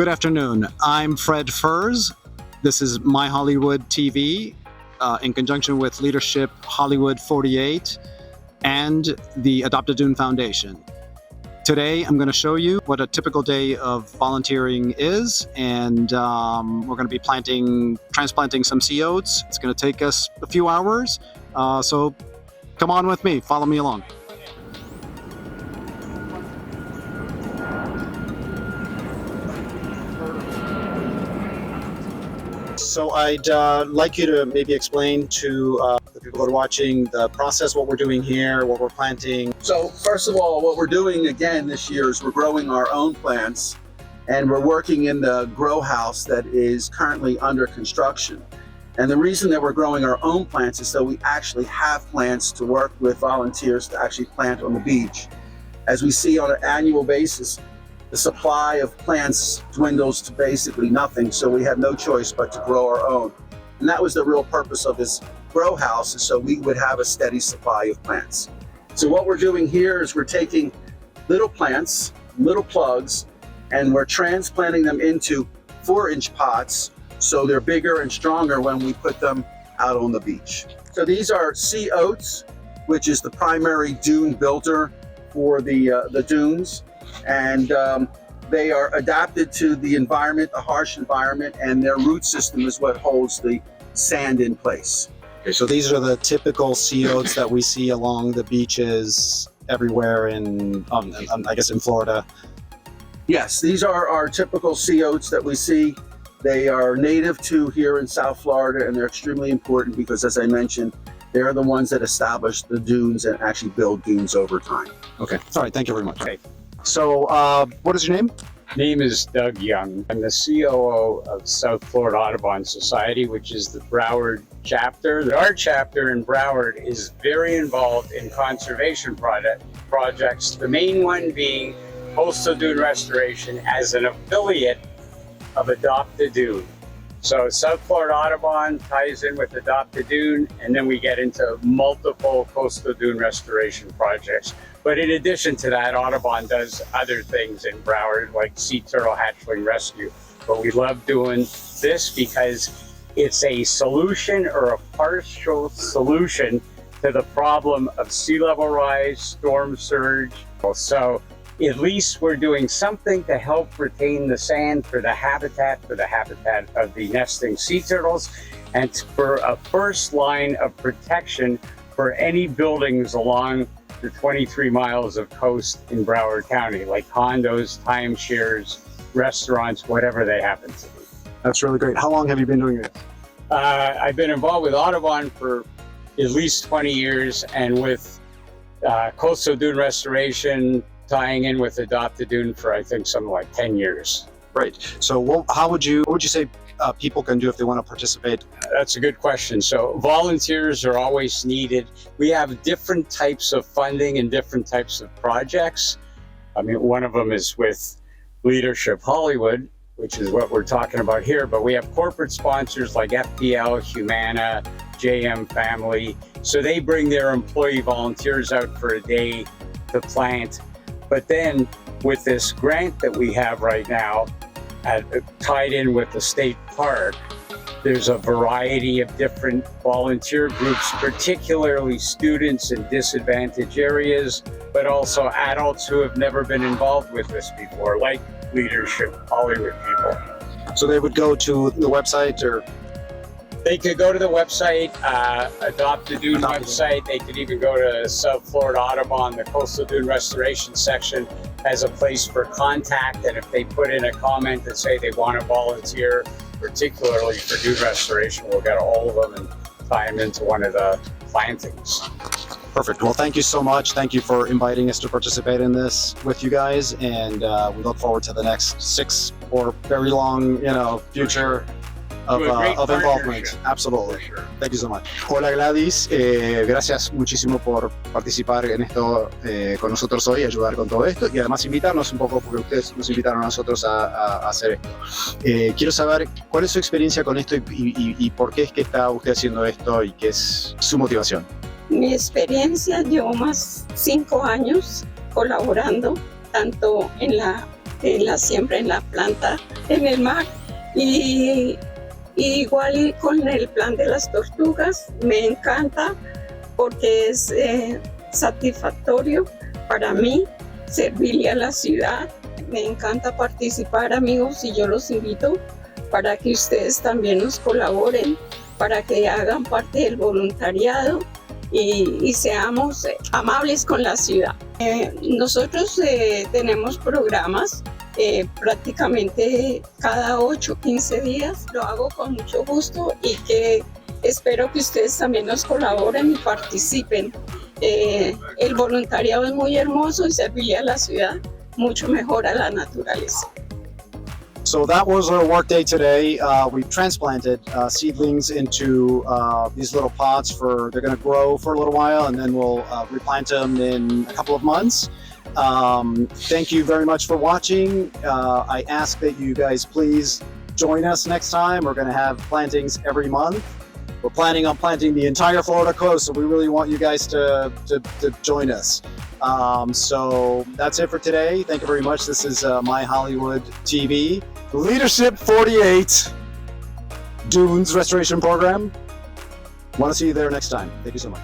Good afternoon. I'm Fred Furs. This is My Hollywood TV in conjunction with Leadership Hollywood 48 and the Adopt a Dune Foundation. Today, I'm going to show you what a typical day of volunteering is, and we're going to be transplanting some sea oats. It's going to take us a few hours, so come on with me, follow me along. So I'd like you to maybe explain to the people that are watching the process, what we're doing here, what we're planting. So first of all, what we're doing again this year is we're growing our own plants, and we're working in the grow house that is currently under construction. And the reason that we're growing our own plants is so we actually have plants to work with volunteers to actually plant on the beach. As we see on an annual basis, the supply of plants dwindles to basically nothing, so we have no choice but to grow our own. And that was the real purpose of this grow house, is so we would have a steady supply of plants. So what we're doing here is we're taking little plants, little plugs, and we're transplanting them into 4-inch pots so they're bigger and stronger when we put them out on the beach. So these are sea oats, which is the primary dune builder for the dunes. And they are adapted to the environment, a harsh environment, and their root system is what holds the sand in place. Okay, so these are the typical sea oats that we see along the beaches everywhere in, I guess, in Florida. Yes, these are our typical sea oats that we see. They are native to here in South Florida, and they're extremely important because, as I mentioned, they're the ones that establish the dunes and actually build dunes over time. Okay, all right, thank you very much. Okay. So, what is your name? Name is Doug Young. I'm the COO of South Florida Audubon Society, which is the Broward chapter. Our chapter in Broward is very involved in conservation projects, the main one being coastal dune restoration as an affiliate of Adopt a Dune. So South Florida Audubon ties in with Adopt a Dune, and then we get into multiple coastal dune restoration projects. But in addition to that, Audubon does other things in Broward, like sea turtle hatchling rescue. But we love doing this because it's a solution or a partial solution to the problem of sea level rise, storm surge. So at least we're doing something to help retain the sand for the habitat of the nesting sea turtles, and for a first line of protection for any buildings along the 23 miles of coast in Broward County, like condos, timeshares, restaurants, whatever they happen to be. That's really great. How long have you been doing this? I've been involved with Audubon for at least 20 years, and with coastal dune restoration tying in with Adopt a Dune for, I think, something like 10 years. Right. So what would you say people can do if they want to participate? That's a good question. So volunteers are always needed. We have different types of funding and different types of projects. I mean, one of them is with Leadership Hollywood, which is what we're talking about here, but we have corporate sponsors like FPL, Humana, JM Family. So they bring their employee volunteers out for a day to plant. But then with this grant that we have right now, tied in with the state park, there's a variety of different volunteer groups, particularly students in disadvantaged areas, but also adults who have never been involved with this before, like Leadership Hollywood people. So they would go to the website, or? They could go to the website, Adopt a Dune website. They could even go to South Florida Audubon. The Coastal Dune Restoration section has a place for contact, and if they put in a comment and say they want to volunteer, particularly for dune restoration, we'll get all of them and tie them into one of the plantings. Perfect. Well, thank you so much. Thank you for inviting us to participate in this with you guys, and we look forward to the next 6 or very long, future of involvement. Absolutely. Thank you so much. Hola Gladys, gracias muchísimo por participar en esto con nosotros hoy, ayudar con todo esto y además invitarnos un poco, porque ustedes nos invitaron a nosotros a hacer esto. Quiero saber cuál es su experiencia con esto y por qué es que está usted haciendo esto y qué es su motivación. Mi experiencia, llevo más 5 años colaborando tanto en la la siembra en la planta en el mar. Y igual y con el plan de las tortugas, me encanta porque es satisfactorio para mí servirle a la ciudad. Me encanta participar, amigos, y yo los invito para que ustedes también nos colaboren, para que hagan parte del voluntariado y seamos amables con la ciudad. Nosotros tenemos programas prácticamente cada 8 o 15 días. Lo hago con mucho gusto y que espero que ustedes también nos colaboren y participen. El voluntariado es muy hermoso y servirle a la ciudad mucho mejor, a la naturaleza. So that was our work day today. We transplanted seedlings into these little pots they're going to grow for a little while, and then we'll replant them in a couple of months. Thank you very much for watching. I ask that you guys please join us next time. We're going to have plantings every month. We're planning on planting the entire Florida coast, so we really want you guys to join us. So that's it for today. Thank you very much. This is My Hollywood TV. Leadership 48, Dunes Restoration Program. Want to see you there next time. Thank you so much.